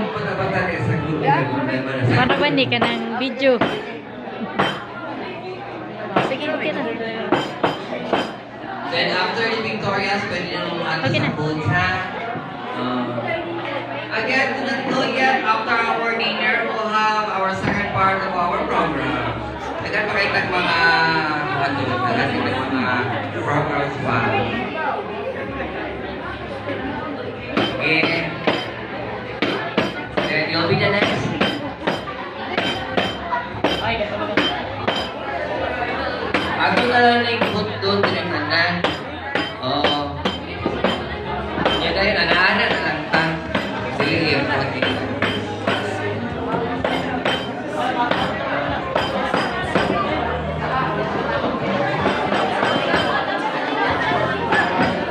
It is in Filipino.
recording. Para ba ni ka ng video? Sige, okay na. Then after the Victorias, pwede nyo Okay na. sa foods, ha? Again, do not know yet, after our dinner, we'll have our second part of our program. Again, pakita ng mga programs pa. Okay. Then you'll be the next. Ako na lang